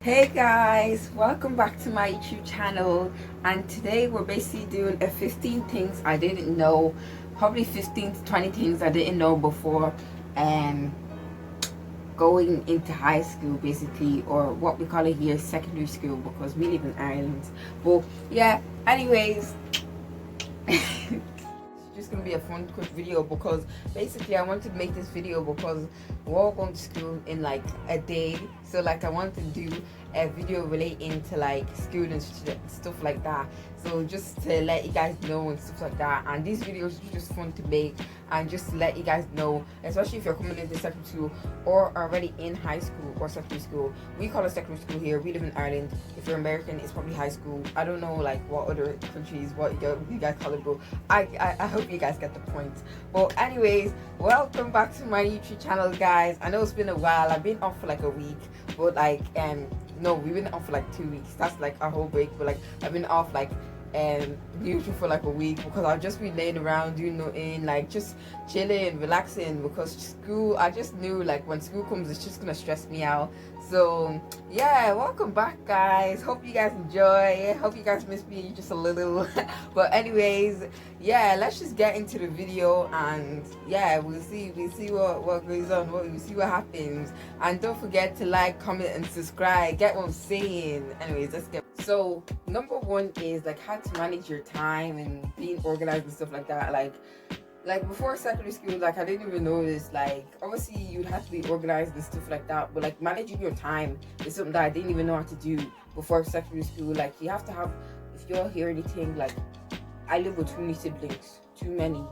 Hey guys, welcome back to my YouTube channel, and today we're basically doing a 15 things I didn't know, probably 15 to 20 things I didn't know before and going into high school basically, or what we call it here secondary school because we live in Ireland. But yeah, anyways, it's just gonna be a fun quick video because basically I wanted to make this video because we're all going to school in like a day, so like I wanted to do a video relating to like school and stuff like that, so just to let you guys know and stuff like that. And these videos are just fun to make and just to let you guys know, especially if you're coming into secondary school or already in high school or secondary school. We call it secondary school here, we live in Ireland. If you're American, it's probably high school. I don't know like what other countries what you guys call it, but I hope you guys get the point. But anyways, welcome back to my YouTube channel guys. I know it's been a while, I've been off for like a week, but like no, we've been off for like 2 weeks. That's like our whole break, but like I've been off like usually for like a week because I've just been laying around doing nothing, like just chilling, relaxing, because school, I just knew like when school comes it's just gonna stress me out. So yeah, welcome back guys, hope you guys enjoy, hope you guys miss me just a little. But anyways, yeah, let's just get into the video and yeah, we'll see what goes on, we'll see what happens. And don't forget to like, comment and subscribe, get what I'm saying. Anyways, let's get. So number one is like how to manage your time and being organized and stuff like that. Like before secondary school, like I didn't even know this. Like obviously you'd have to be organized and stuff like that, but like managing your time is something that I didn't even know how to do before secondary school. Like you have to have, if you'll hear anything, like I live with too many siblings, too many.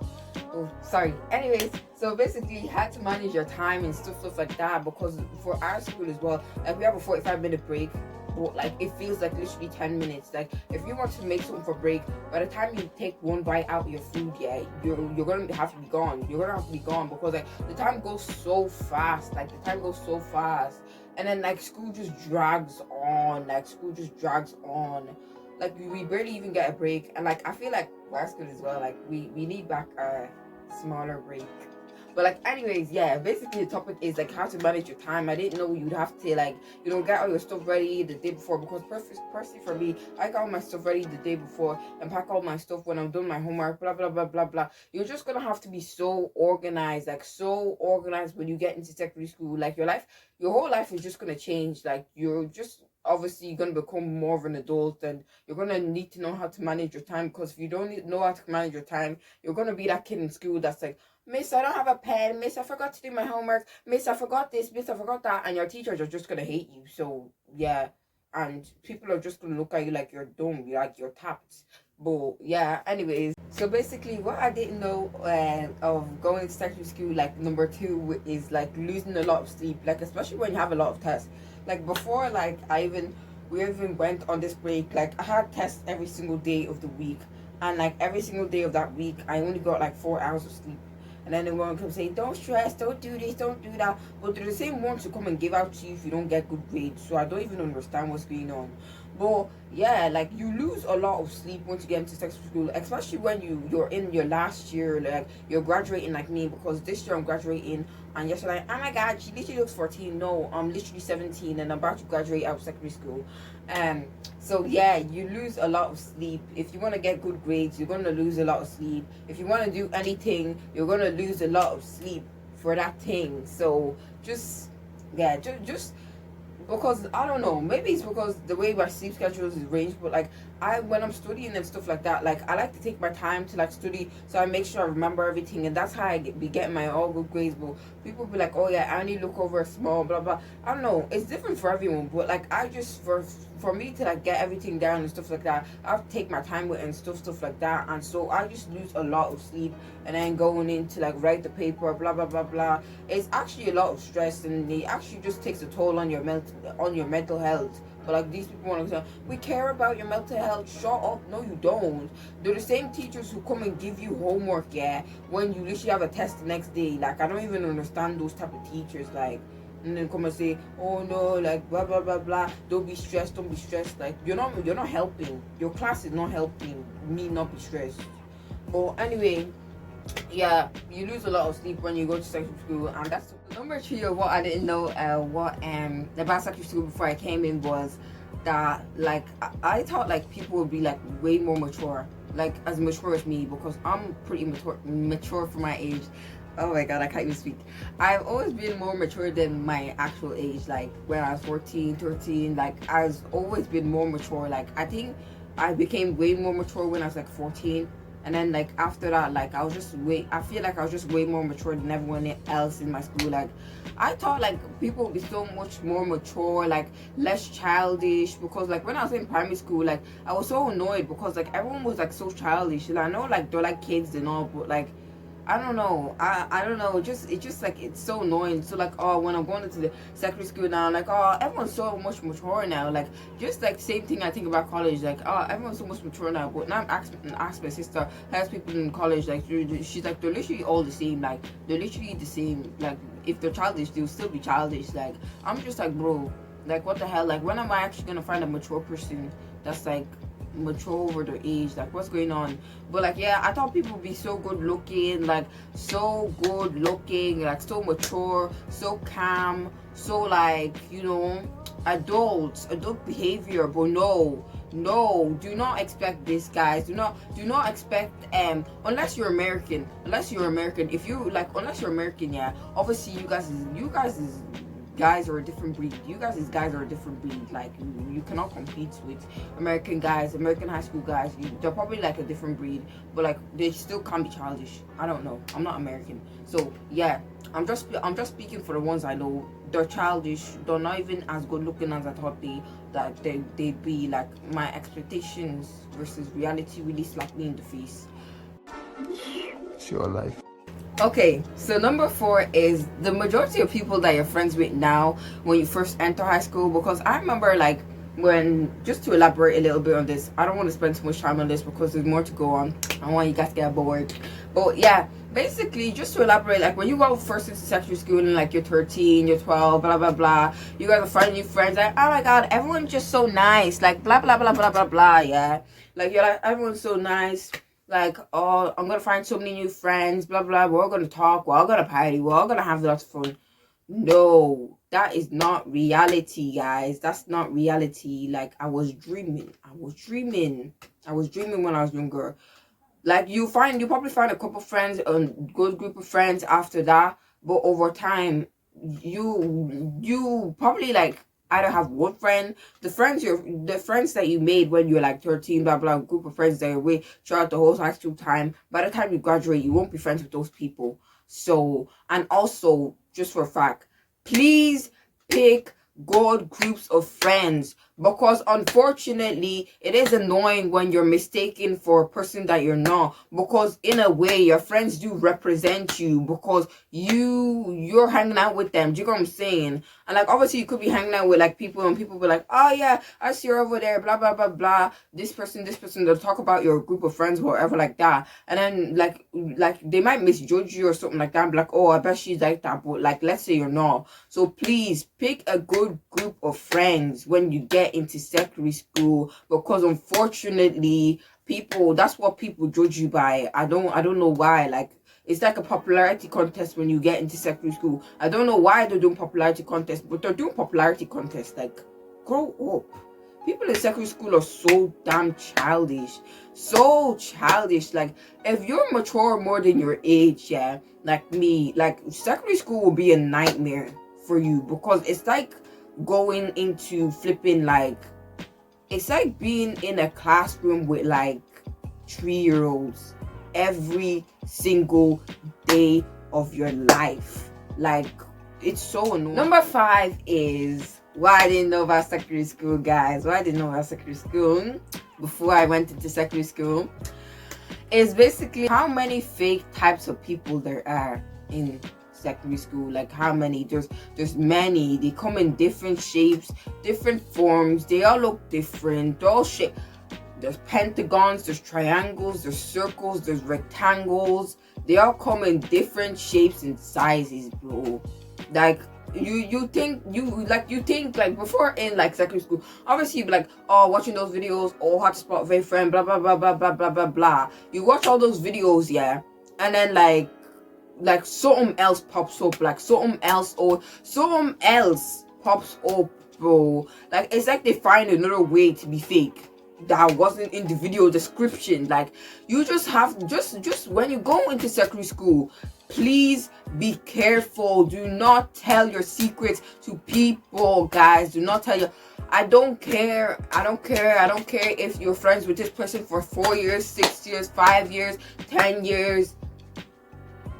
Oh, sorry. Anyways, so basically you had to manage your time and stuff like that, because for our school as well, like we have a 45-minute break, but like it feels like literally 10 minutes. Like if you want to make something for break, by the time you take one bite out of your food, yeah, you're gonna have to be gone. You're gonna have to be gone because like the time goes so fast. Like the time goes so fast, and then like school just drags on. Like we barely even get a break, and like I feel like our school as well, like we need back a smaller break. But like anyways, yeah, basically the topic is like how to manage your time. I didn't know you'd have to like, you know, get all your stuff ready the day before, because personally for me, I got all my stuff ready the day before and pack all my stuff when I'm doing my homework, blah blah blah blah blah. You're just gonna have to be so organized, like so organized when you get into secondary school. Like your whole life is just gonna change. Like you're just obviously you're going to become more of an adult, and you're going to need to know how to manage your time, because if you don't know how to manage your time, you're going to be that kid in school that's like, Miss, I don't have a pen, Miss, I forgot to do my homework, Miss, I forgot this, Miss, I forgot that, and your teachers are just going to hate you. So yeah, and people are just going to look at you like you're dumb, like you're tapped. But yeah, anyways, so basically what I didn't know of going to secondary school, like number two is like losing a lot of sleep, like especially when you have a lot of tests. Like before, like we even went on this break, like I had tests every single day of the week, and like every single day of that week I only got like 4 hours of sleep. And then everyone comes saying, don't stress, don't do this, don't do that. But they're the same ones who come and give out to you if you don't get good grades. So I don't even understand what's going on. But yeah, like you lose a lot of sleep once you get into secondary school, especially when you're in your last year, like you're graduating like me, because this year I'm graduating, and you're like, oh my god, she literally looks 14. No, I'm literally 17 and I'm about to graduate out of secondary school. So yeah, you lose a lot of sleep. If you want to get good grades, you're going to lose a lot of sleep. If you want to do anything, you're going to lose a lot of sleep for that thing. So just yeah, just because I don't know, maybe it's because the way my sleep schedule is arranged, but like when I'm studying and stuff like that, like I like to take my time to like study, so I make sure I remember everything, and that's how I be getting my all good grades. But people be like, oh yeah, I only look over a small blah blah. I don't know, it's different for everyone, but like I just for me to like get everything down and stuff like that, I have to take my time with it and stuff like that, and so I just lose a lot of sleep, and then going into like write the paper, blah blah blah blah. It's actually a lot of stress, and it actually just takes a toll on your mental health. But like these people want to say, we care about your mental health. Shut up. No, you don't. They're the same teachers who come and give you homework, yeah, when you literally have a test the next day. Like I don't even understand those type of teachers. Like, and then come and say, oh no, like blah blah blah blah. Don't be stressed. Don't be stressed. Like you're not helping. Your class is not helping me not be stressed. But anyway, yeah, you lose a lot of sleep when you go to secondary school, and that's number three of what I didn't know. What about secondary school before I came in was that like I thought like people would be like way more mature, like as mature as me, because I'm pretty mature for my age. Oh my god, I can't even speak. I've always been more mature than my actual age. Like when I was 14, 13, like I've always been more mature. Like I think I became way more mature when I was like 14. And then like after that, like I feel like I was just way more mature than everyone else in my school. Like I thought like people would be so much more mature, like less childish, because like when I was in primary school, like I was so annoyed because like everyone was like so childish. And I know like they're like kids and all, but like I don't know. I don't know. Just like it's so annoying. So like when I'm going into the secondary school now, like everyone's so much mature now. Like just like same thing I think about college. Like everyone's so much mature now. But now I'm asking my sister, has people in college, like she's like they're literally all the same. Like they're literally the same. Like if they're childish, they'll still be childish. Like I'm just like, bro, like what the hell? Like when am I actually gonna find a mature person that's like mature over their age? Like what's going on? But like yeah, I thought people would be so good looking, like so good looking, like so mature, so calm, so like adult behavior. But no, do not expect this, guys. Do not expect unless you're American. If you like, unless you're American, yeah, obviously you guys is guys are a different breed. You guys as guys are a different breed. Like you cannot compete with American guys, American high school guys. They're probably like a different breed, but like they still can't be childish. I don't know. I'm not American, so yeah. I'm just speaking for the ones I know. They're childish. They're not even as good looking as I thought they'd be. Like my expectations versus reality really slapped me in the face. It's your life. Okay, so number four is the majority of people that you're friends with now when you first enter high school. Because I remember, like, just to elaborate a little bit on this, I don't want to spend too much time on this because there's more to go on. I don't want you guys to get bored. But yeah, basically, just to elaborate, like, when you go first into secondary school and, like, you're 13, you're 12, blah, blah, blah, you guys are finding new friends, like, oh my god, everyone's just so nice, like, blah, blah, blah, blah, blah, blah, yeah. Like, you're like, everyone's so nice. Like, oh, I'm gonna find so many new friends, blah blah. We're all gonna talk, we're all gonna party, we're all gonna have lots of fun. No, that is not reality, guys. That's not reality. Like, I was dreaming when I was younger. Like, you probably find a couple friends, a good group of friends after that, but over time, you probably like either have one friend, the friends that you made when you were like 13, blah blah, group of friends that you're with throughout the whole high school time. By the time you graduate, you won't be friends with those people. So, and also, just for a fact, please pick good groups of friends, because unfortunately it is annoying when you're mistaken for a person that you're not, because in a way your friends do represent you, because you're hanging out with them. Do you know what I'm saying? And like obviously you could be hanging out with like people and people be like, oh yeah, I see her over there, blah blah blah blah, this person, they'll talk about your group of friends, whatever, like that. And then like they might misjudge you or something like that and be like, oh, I bet she's like that. But like, let's say you're not. So please pick a good group of friends when you get into secondary school, because unfortunately that's what people judge you by. I don't know why. Like, it's like a popularity contest when you get into secondary school. I don't know why they're doing popularity contests, but they're doing popularity contests. Like, grow up. People in secondary school are so damn childish. So childish. Like, if you're mature more than your age, yeah, like me, like, secondary school will be a nightmare for you, because it's like going into flipping, like, it's like being in a classroom with like 3-year-olds every single day of your life. Like, it's so annoying. Number 5 is why I didn't know about secondary school, guys. Why I didn't know about secondary school before I went into secondary school is basically how many fake types of people there are in secondary school. Like, how many? There's many. They come in different shapes, different forms. They all look different. They're all shaped. There's pentagons, there's triangles, there's circles, there's rectangles. They all come in different shapes and sizes, bro. Like, you think like before in like secondary school, obviously you'd be like, oh, watching those videos, oh, how to spot very friend, blah blah blah blah blah blah blah blah. You watch all those videos, yeah, and then like something else pops up, like something else pops up, bro. Like it's like they find another way to be fake that wasn't in the video description. Like you just have just when you go into secondary school, please be careful. Do not tell your secrets to people, guys. Do not tell your I don't care if you're friends with this person for 4 years, 6 years, 5 years, 10 years.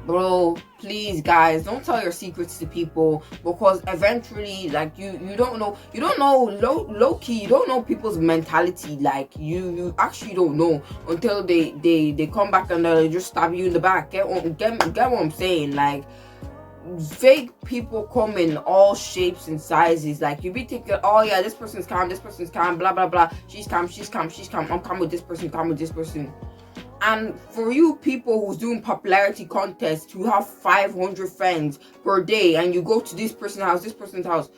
Bro, please, guys, don't tell your secrets to people, because eventually, like, you don't know low key, you don't know people's mentality. Like you actually don't know until they come back and they just stab you in the back. Get what I'm saying? Like, fake people come in all shapes and sizes. Like you be thinking, oh yeah, this person's calm, blah blah blah, she's calm, I'm calm with this person. And for you people who's doing popularity contests, who have 500 friends per day, and you go to this person's house,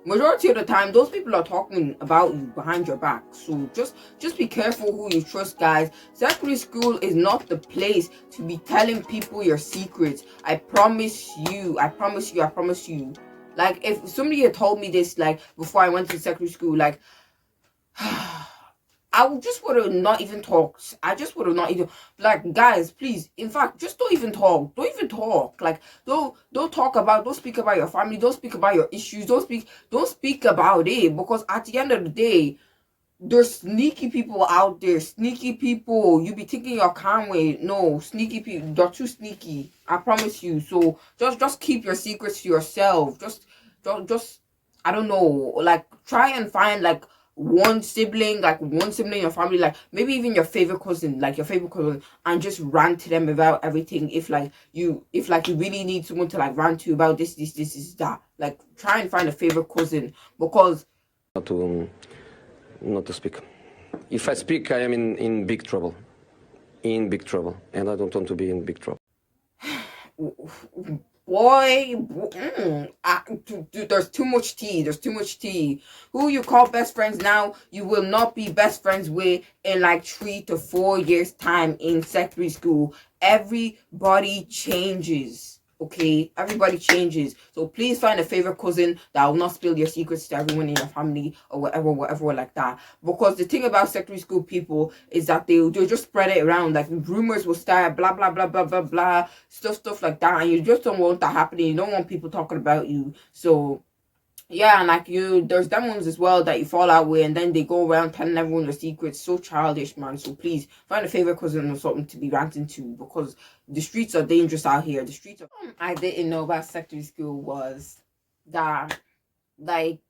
majority of the time those people are talking about you behind your back. So just be careful who you trust, guys. Secondary school is not the place to be telling people your secrets. I promise you. Like, if somebody had told me this, like, before I went to secondary school, like, I just would have not even talked. I just would have not even, like, guys, please, in fact, just don't even talk. Like, don't speak about your family. Don't speak about your issues. Don't speak about it, because at the end of the day, there's sneaky people out there. Sneaky people. You be thinking you're calm with. No, sneaky people. They're too sneaky. I promise you. So just keep your secrets to yourself. Just I don't know. Like, try and find like one sibling in your family, like maybe even your favorite cousin, and just rant to them about everything. If you really need someone to like rant to about this, that, like, try and find a favorite cousin, because not to speak. If I speak, I am in big trouble. And I don't want to be in big trouble. There's too much tea. Who you call best friends now, you will not be best friends with in like 3 to 4 years time in secondary school. Everybody changes. Okay, everybody changes. So please find a favorite cousin that will not spill your secrets to everyone in your family or whatever like that. Because the thing about secondary school people is that they'll just spread it around. Like, rumors will start, blah blah blah blah blah blah, stuff like that, and you just don't want that happening. You don't want people talking about you. So yeah, and like, there's them ones as well that you fall out with, and then they go around telling everyone your secrets. So childish, man. So please find a favorite cousin or something to be ranting to, because the streets are dangerous out here. I didn't know about secondary school was that, like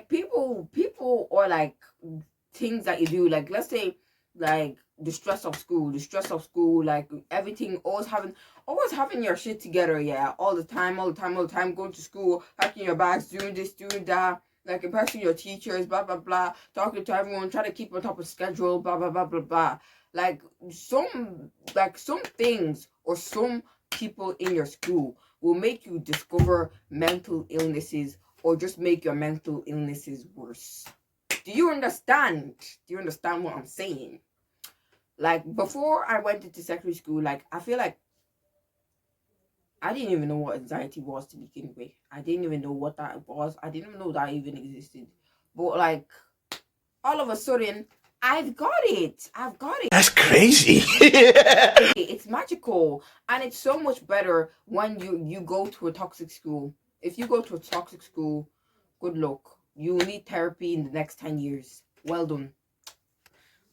people, or like things that you do, like, let's say, like the stress of school, like everything, always having your shit together, yeah, all the time, going to school, packing your bags, doing this, doing that, like impressing your teachers, blah blah blah, talking to everyone, trying to keep on top of schedule, blah blah blah blah blah. Like some things or some people in your school will make you discover mental illnesses, or just make your mental illnesses worse. Do you understand what I'm saying? Like, before I went into secondary school, like, I feel like I didn't even know what anxiety was to begin with. I didn't even know what that was. I didn't even know that even existed. But like, all of a sudden, I've got it. That's crazy. It's magical, and it's so much better when you go to a toxic school. If you go to a toxic school, good luck. You will need therapy in the next 10 years. Well done.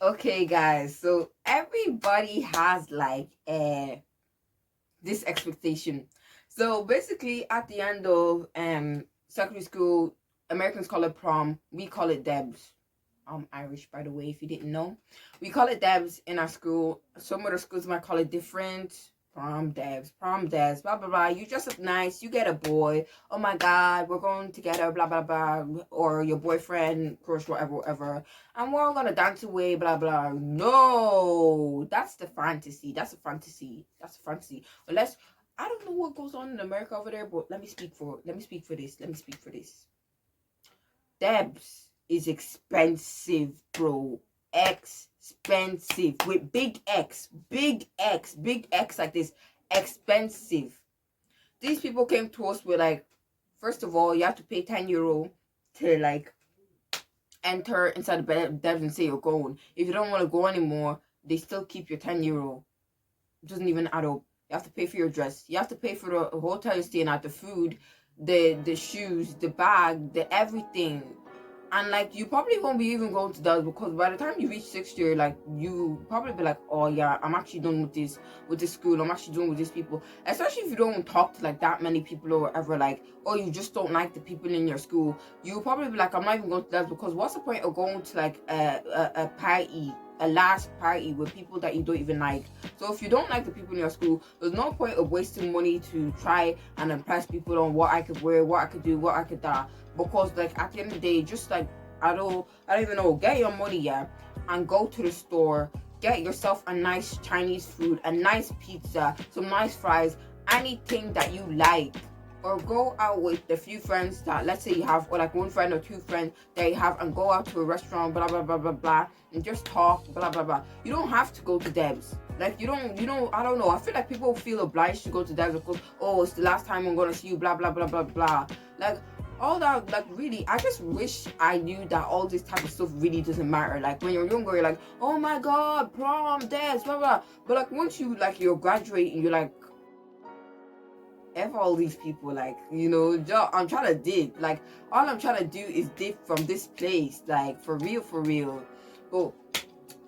Okay, guys. So everybody has like this expectation. So basically, at the end of secondary school, Americans call it prom. We call it Debs. I'm Irish, by the way, if you didn't know. We call it Debs in our school. Some other schools might call it different. Prom Debs, blah blah blah. You dress up nice, you get a boy. Oh my God, we're going together, blah blah blah. Or your boyfriend, crush, whatever. And we're all gonna dance away, blah blah. No, that's the fantasy. That's a fantasy. Unless, I don't know what goes on in America over there, but let me speak for this. Debs is expensive, bro. expensive with big X like this. Expensive. These people came to us with like, first of all, you have to pay €10 to like enter inside the devs and say you're going. If you don't want to go anymore, they still keep your €10. It doesn't even add up. You have to pay for your dress. You have to pay for the hotel you're staying at, the food, the shoes, the bag, the everything. And like, you probably won't be even going to that, because by the time you reach 6th year, like, you probably be like, oh yeah, I'm actually done with this school. I'm actually done with these people. Especially if you don't talk to like that many people or whatever, like, or you just don't like the people in your school. You'll probably be like, I'm not even going to that, because what's the point of going to like a party, a last party with people that you don't even like? So if you don't like the people in your school, there's no point of wasting money to try and impress people on what I could wear, what I could do, what I could do. Because like, at the end of the day, just like, I don't even know, get your money, yeah, and go to the store, get yourself a nice Chinese food, a nice pizza, some nice fries, anything that you like. Or go out with the few friends that, let's say you have, or like one friend or two friends that you have, and go out to a restaurant, blah blah blah blah blah, and just talk, blah blah blah. You don't have to go to Debs. Like, you don't, I don't know, I feel like people feel obliged to go to Debs because, oh, it's the last time I'm gonna see you, blah blah blah blah blah. Like, all that, like, really, I just wish I knew that all this type of stuff really doesn't matter. Like, when you're younger, you're like, oh my god, prom, Debs, blah blah. But like, once you, like, you're graduating, you're like, F all these people, like, you know, I'm trying to dig. Like, all I'm trying to do is dig from this place, like, for real. But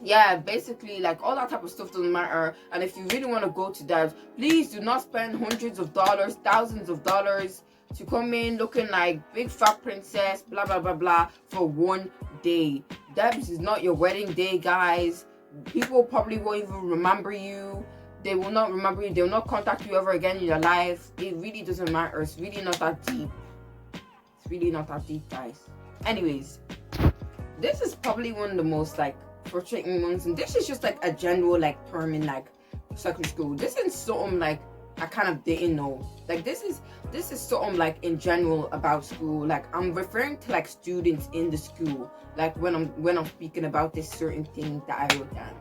yeah, basically, like, all that type of stuff doesn't matter. And if you really want to go to Dabs, please do not spend hundreds of dollars, thousands of dollars to come in looking like big fat princess, blah blah blah blah, for one day. Dabs is not your wedding day, guys. People probably won't even remember you. They will not remember you. They will not contact you ever again in your life. It really doesn't matter. It's really not that deep. It's really not that deep, guys. Anyways, this is probably one of the most like frustrating ones, and this is just like a general like term in like secondary school. This is something like I kind of didn't know. Like, this is something like in general about school. Like, I'm referring to like students in the school. Like, when I'm speaking about this certain thing that I wrote down.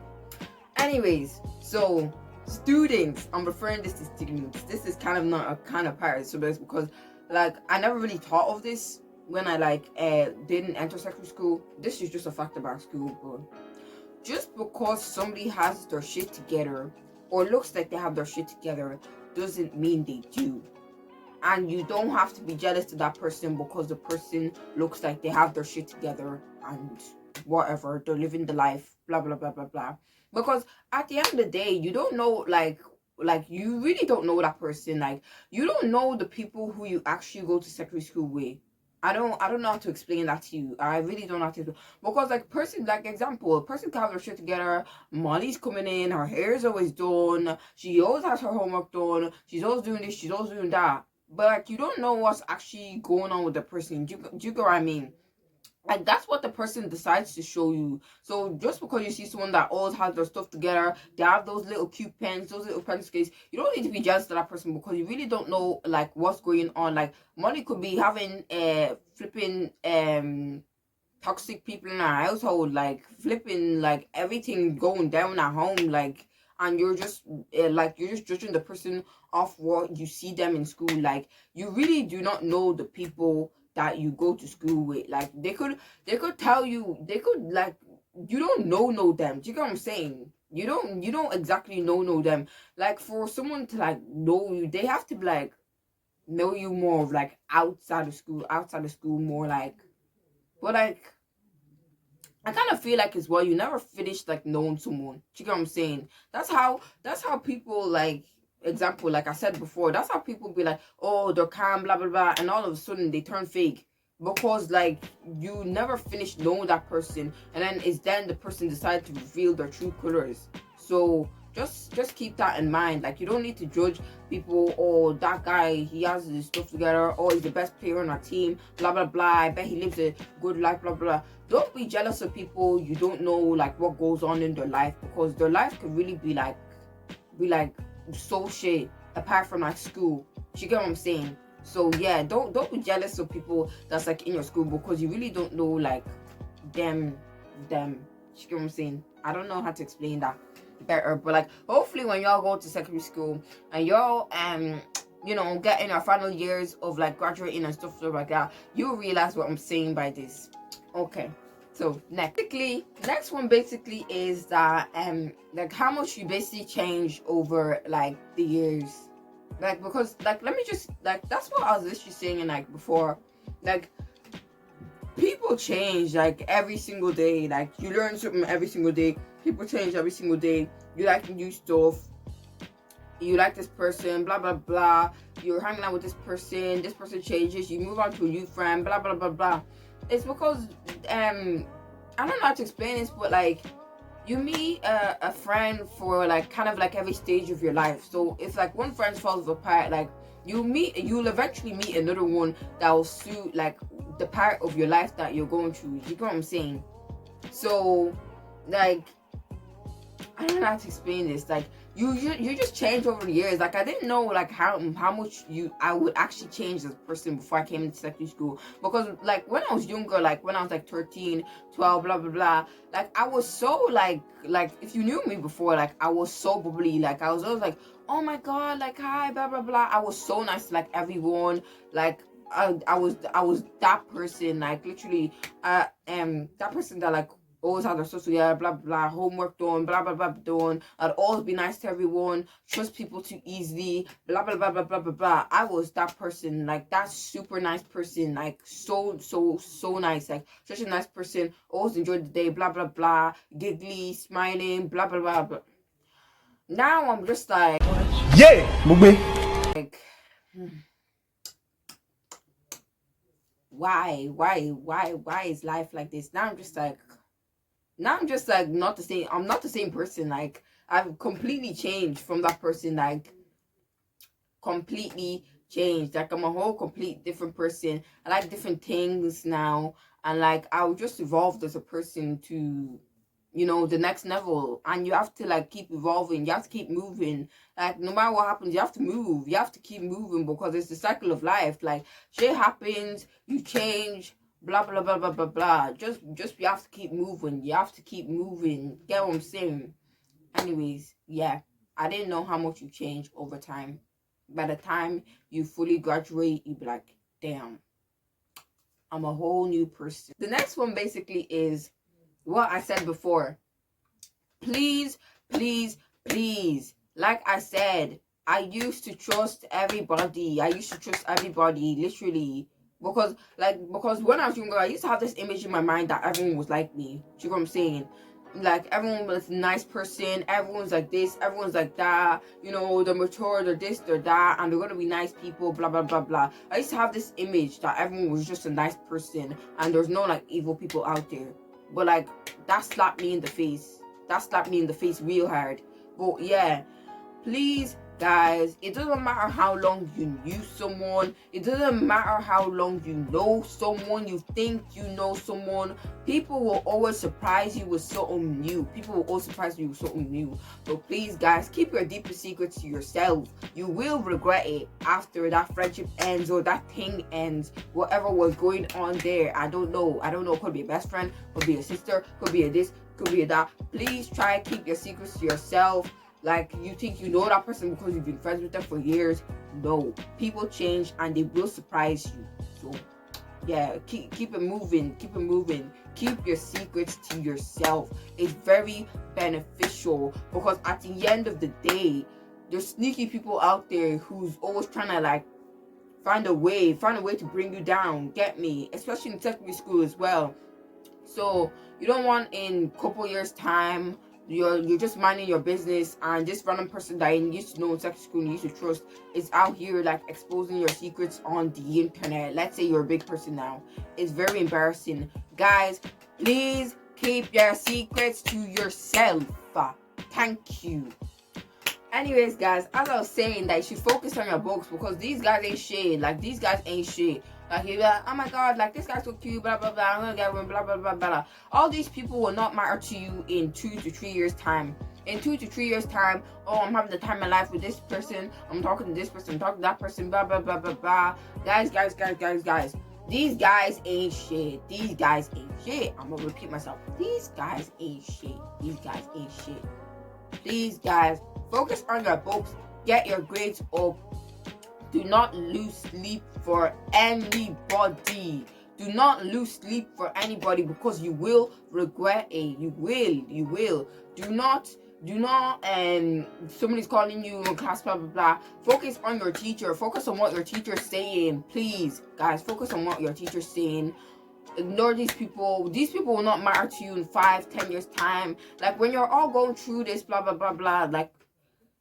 Anyways, so students, I'm referring this to students. This is kind of not a kind of part of syllabus, because like, I never really thought of this when I like didn't enter secondary school. This is just a fact about school. But just because somebody has their shit together or looks like they have their shit together doesn't mean they do. And you don't have to be jealous to that person because the person looks like they have their shit together and whatever, they're living the life, blah blah blah blah blah. Because at the end of the day, you don't know, like you really don't know that person. Like, you don't know the people who you actually go to secondary school with. I don't know how to explain that to you. I really don't know how to, because like, person, like, example, a person can have their shit together. Molly's coming in, her hair is always done, she always has her homework done, she's always doing this, she's always doing that. But like, you don't know what's actually going on with the person. Do you get what I mean? Like, that's what the person decides to show you. So just because you see someone that always has their stuff together, they have those little cute pens, those little pencil case, you don't need to be jealous of that person, because you really don't know like what's going on. Like, Molly could be having flipping toxic people in our household, like flipping like everything going down at home, like, and you're just judging the person off what you see them in school. Like, you really do not know the people that you go to school with. Like, they could tell you, they could, like, you don't know them. Do you get what I'm saying? You don't exactly know them. Like, for someone to like know you, they have to like know you more of like outside of school more, like. But like, I kind of feel like as well, you never finish like knowing someone. Do you get what I'm saying? That's how people, like, example, like I said before, that's how people be like, oh, they're calm, blah blah blah, and all of a sudden they turn fake, because like, you never finish knowing that person, and then it's then the person decides to reveal their true colors. So just keep that in mind. Like, you don't need to judge people. Oh, that guy, he has his stuff together. Oh, he's the best player on our team, blah blah blah, I bet he lives a good life, blah blah. Don't be jealous of people you don't know like what goes on in their life, because their life could really be like so shit apart from like school. Do you get what I'm saying? So yeah, don't be jealous of people that's like in your school, because you really don't know like them You get what I'm saying? I don't know how to explain that better, but like hopefully when y'all go to secondary school and y'all you know, get in your final years of like graduating and stuff like that, you realize what I'm saying by this. Okay, so next one basically is that like how much you basically change over like the years. Like, because like let me just like, that's what I was literally saying like before, like people change like every single day. Like you learn something every single day. People change every single day. You like new stuff, you like this person, blah blah blah, you're hanging out with this person changes, you move on to a new friend, blah blah blah blah. It's because I don't know how to explain this, but like you meet a friend for like kind of like every stage of your life. So if like one friend falls apart, like you'll eventually meet another one that will suit like the part of your life that you're going through. You know what I'm saying? So like I don't know how to explain this. Like you just change over the years. Like I didn't know like how much I would actually change as a person before I came into secondary school. Because like when I was younger, like when I was like 13, 12, blah blah blah, like I was so like if you knew me before, like I was so bubbly. Like I was always like, oh my god, like hi, blah blah blah. I was so nice to like everyone. Like I was that person, like literally that person that like always had their social, yeah, blah blah, homework done, blah blah blah done. I'd always be nice to everyone, trust people too easily, blah blah blah blah blah blah blah. I was that person, like that super nice person, like so nice, like such a nice person. Always enjoyed the day, blah blah blah, giggly, smiling, blah blah blah blah. Now I'm just like, Yeah, Mugbe. like, why is life like this? Now I'm just like not the same. I'm not the same person. Like I've completely changed from that person. Like completely changed. Like I'm a whole complete different person. I like different things now, and like I'll just evolved as a person to, you know, the next level. And you have to like keep evolving. You have to keep moving. Like no matter what happens, you have to move. You have to keep moving because it's the cycle of life. Like shit happens, you change, blah blah blah blah blah blah. Just you have to keep moving. You have to keep moving. Get what I'm saying? Anyways, yeah, I didn't know how much you change over time. By the time you fully graduate, you be like, damn, I'm a whole new person. The next one basically is what I said before. Please, please, please. Like I said, I used to trust everybody. Literally. Because when I was younger, I used to have this image in my mind that everyone was like me. Do you know what I'm saying? Like everyone was a nice person, everyone's like this, everyone's like that, you know, they're mature, they're this, they're that, and they're gonna be nice people, blah blah blah blah. I used to have this image that everyone was just a nice person and there's no like evil people out there. But like that slapped me in the face. Real hard. But yeah, please guys, it doesn't matter how long you knew someone, it doesn't matter how long you know someone, you think you know someone, people will always surprise you with something new. So please guys, keep your deepest secrets to yourself. You will regret it after that friendship ends or that thing ends. Whatever was going on there, I don't know, could be a best friend, could be a sister, could be a this, could be a that. Please try to keep your secrets to yourself. Like, you think you know that person because you've been friends with them for years. No. People change and they will surprise you. So, yeah, keep it moving. Keep your secrets to yourself. It's very beneficial because at the end of the day, there's sneaky people out there who's always trying to, like, find a way to bring you down. Get me? Especially in secondary school as well. So, you don't want in a couple years' time, you're just minding your business and this random person that you used to know in secondary school and you used to trust is out here like exposing your secrets on the internet. Let's say you're a big person now. It's very embarrassing. Guys, please keep your secrets to yourself. Thank you. Anyways, guys, as I was saying, that you should focus on your books because these guys ain't shit. Like, these guys ain't shit. Like, you're like, oh my god, like, this guy's so cute, blah, blah, blah, I'm gonna get one, blah, blah, blah, blah. All these people will not matter to you in 2 to 3 years' time. In 2 to 3 years' time, oh, I'm having the time of my life with this person, I'm talking to this person, I'm talking to that person, blah, blah, blah, blah, blah. Guys. These guys ain't shit. These guys ain't shit. I'm gonna repeat myself. These guys ain't shit. These guys ain't shit. Please, guys, focus on your books. Get your grades up. Do not lose sleep for anybody. Do not lose sleep for anybody, because you will regret it. You will. Do not, somebody's calling you in class, blah, blah, blah. Focus on your teacher. Focus on what your teacher's saying. Please, guys, focus on what your teacher's saying. Ignore these people. These people will not matter to you in 5-10 years time. Like, when you're all going through this, blah, blah, blah, blah,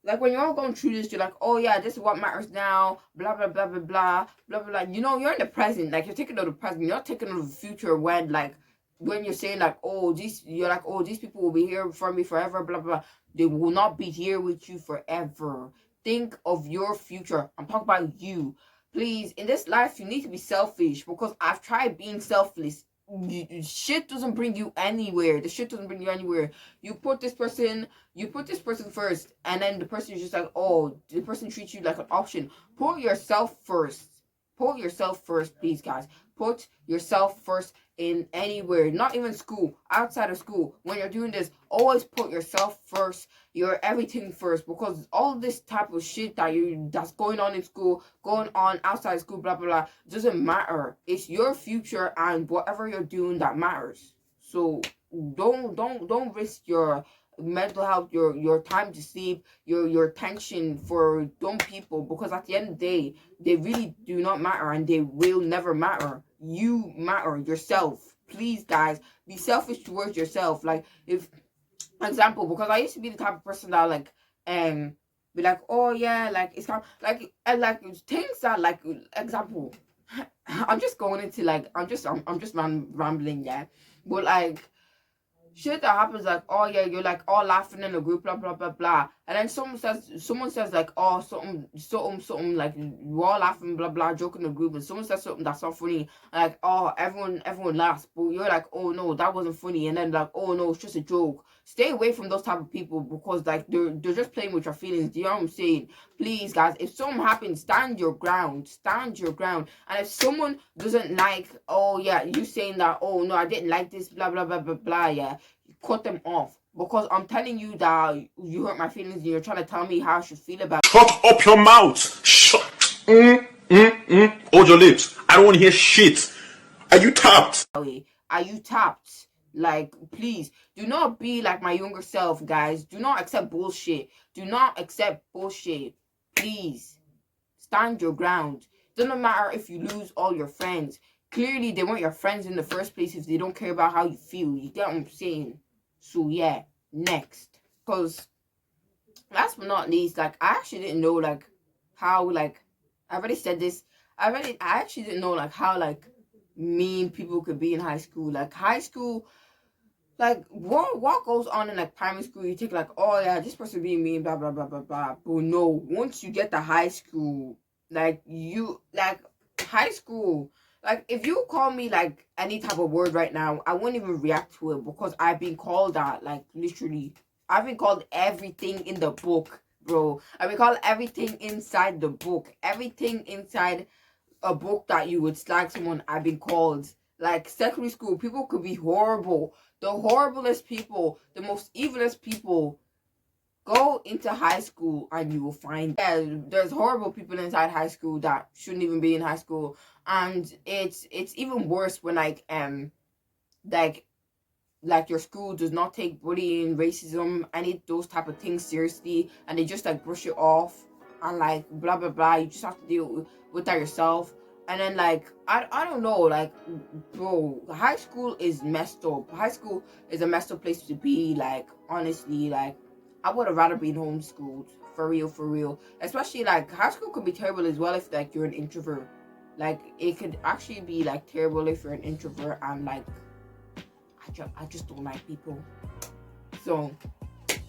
like when you're all going through this, you're like, oh yeah, this is what matters now, blah, blah, blah, blah, blah, blah, blah. You know, you're in the present. Like, you're taking of the present. You're not taking of the future when you're saying, like, these people will be here for me forever, blah, blah. They will not be here with you forever. Think of your future. I'm talking about you. Please, in this life, you need to be selfish, because I've tried being selfless. Shit doesn't bring you anywhere. The shit doesn't bring you anywhere. You put this person first, and then the person is just like, oh, the person treats you like an option. Put yourself first. Put yourself first, please, guys. Put yourself first in anywhere, not even school, outside of school. When you're doing this, always put yourself first, your everything first, because all this type of shit that's going on in school, going on outside school, blah, blah, blah, doesn't matter. It's your future and whatever you're doing that matters. So don't risk your mental health, your time to sleep, your attention for dumb people, because at the end of the day, they really do not matter, and they will never matter. You matter, yourself. Please, guys, be selfish towards yourself. Like, if example, because I used to be the type of person that be like, oh yeah, like, it's kind of like things that, like, example, I'm just going into, like, I'm just rambling, yeah, but like shit that happens, like, oh yeah, you're like all laughing in a group, blah, blah, blah, blah, and then someone says like, oh, something, like, we're all laughing, blah, blah, joking in the group, and someone says something that's not funny, and like, oh, everyone laughs, but you're like, oh no, that wasn't funny, and then like, oh no, it's just a joke. Stay away from those type of people, because like they're just playing with your feelings. Do you know what I'm saying? Please, guys, if something happens, stand your ground. And if someone doesn't like, oh yeah, you saying that, oh no, I didn't like this, blah, blah, blah, blah, blah, yeah, you cut them off, because I'm telling you that you hurt my feelings and you're trying to tell me how I should feel about it. Shut up your mouth. Shut. Hold your lips. I don't want to hear shit. Are you tapped? Are you tapped? Like, please, do not be like my younger self, guys. Do not accept bullshit. Do not accept bullshit. Please, stand your ground. Doesn't matter if you lose all your friends. Clearly, they weren't your friends in the first place if they don't care about how you feel. You get what I'm saying? So, yeah, next. Because, last but not least, like, I actually didn't know, like, how, like, I already said this. I actually didn't know, like, how, like, mean people could be in high school. Like, high school, like, what goes on in, like, primary school, you think, like, oh yeah, this person being mean, blah, blah, blah, blah, blah. But no, once you get to high school, like, high school, like, if you call me, like, any type of word right now, I wouldn't even react to it, because I've been called that, like, literally. I've been called everything in the book, bro. I've been called everything inside the book. Everything inside a book that you would slag someone, I've been called. Like, secondary school, people could be horrible. The horriblest people, the most evilest people. Go into high school and you will find, yeah, there's horrible people inside high school that shouldn't even be in high school. And it's even worse when, like your school does not take bullying, racism, any those type of things seriously, and they just, like, brush it off and, like, blah, blah, blah. You just have to deal with that yourself. And then, like, I don't know, like, bro, high school is messed up. High school is a messed up place to be. Like, honestly, like, I would have rather been homeschooled, for real. Especially, like, high school could be terrible as well if, like, you're an introvert. Like, it could actually be, like, terrible if you're an introvert, and, like, I just don't like people. So,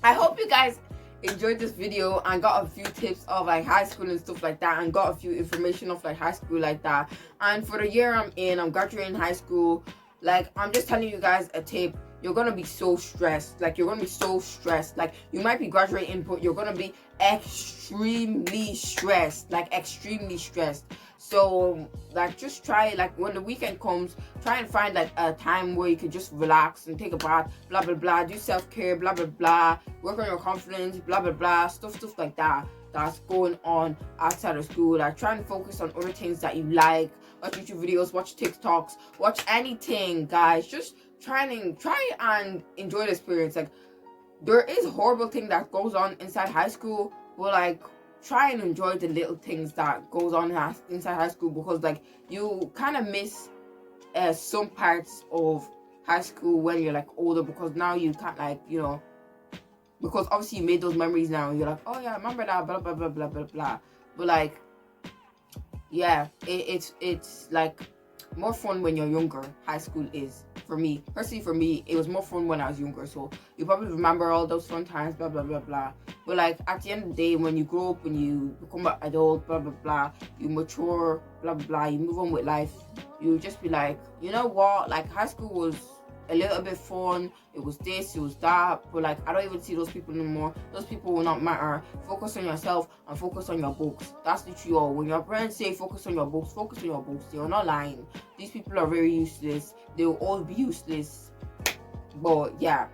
I hope you guys enjoyed this video and got a few tips of, like, high school and stuff like that, and got a few information of, like, high school like that. And for the year I'm graduating high school, like, I'm just telling you guys a tip. you're gonna be so stressed. Like, you're gonna be so stressed. Like, you might be graduating, but you're gonna be extremely stressed. Like, extremely stressed. So, like, just try, like, when the weekend comes, try and find, like, a time where you can just relax and take a bath, blah, blah, blah, do self-care, blah, blah, blah, work on your confidence, blah, blah, blah, stuff like that that's going on outside of school. Like, try and focus on other things that you like. Watch YouTube videos, watch TikToks, watch anything, guys. Just try and enjoy the experience. Like, there is horrible thing that goes on inside high school, but like, try and enjoy the little things that goes on inside high school, because like, you kind of miss some parts of high school when you're like older, because now you can't, like, you know, because obviously you made those memories now and you're like, oh yeah, I remember that, blah blah blah blah blah blah. But like, yeah, it's like more fun when you're younger. High school is, for me personally, for me it was more fun when I was younger. So you probably remember all those fun times, blah blah blah blah. But like, at the end of the day, when you grow up, when you become an adult, blah blah blah, you mature, blah blah blah, you move on with life, you just be like, you know what, like, high school was a little bit fun, it was this, it was that, but like, I don't even see those people anymore. Those people will not matter. Focus on yourself and focus on your books. That's literally all. When your parents say focus on your books, focus on your books. They are not lying. These people are very useless. They will all be useless. But yeah,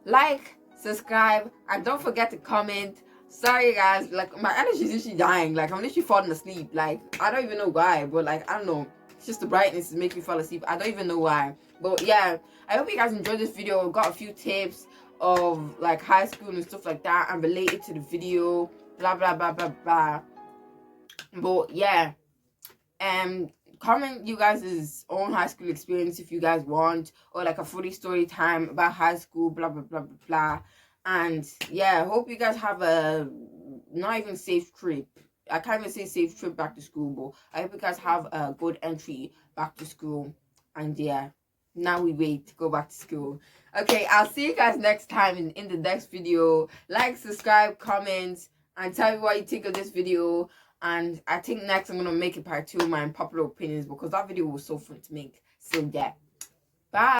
like, subscribe, and don't forget to comment. Sorry guys, like, my energy is literally dying. Like, I'm literally falling asleep. Like, I don't even know why, but like, I don't know, it's just the brightness is making me fall asleep. I don't even know why. But yeah, I hope you guys enjoyed this video. Got a few tips of like high school and stuff like that, and related to the video, blah blah blah blah blah. But yeah, comment you guys' own high school experience if you guys want, or like a funny story time about high school, blah blah blah blah blah. And yeah, I hope you guys have a not even safe trip. I can't even say safe trip back to school, but I hope you guys have a good entry back to school. And yeah, now we wait to go back to school. Okay, I'll see you guys next time in the next video. Like, subscribe, comment, and tell me what you think of this video. And I think next I'm gonna make a part 2 of my unpopular opinions, because that video was so fun to make. So yeah, bye.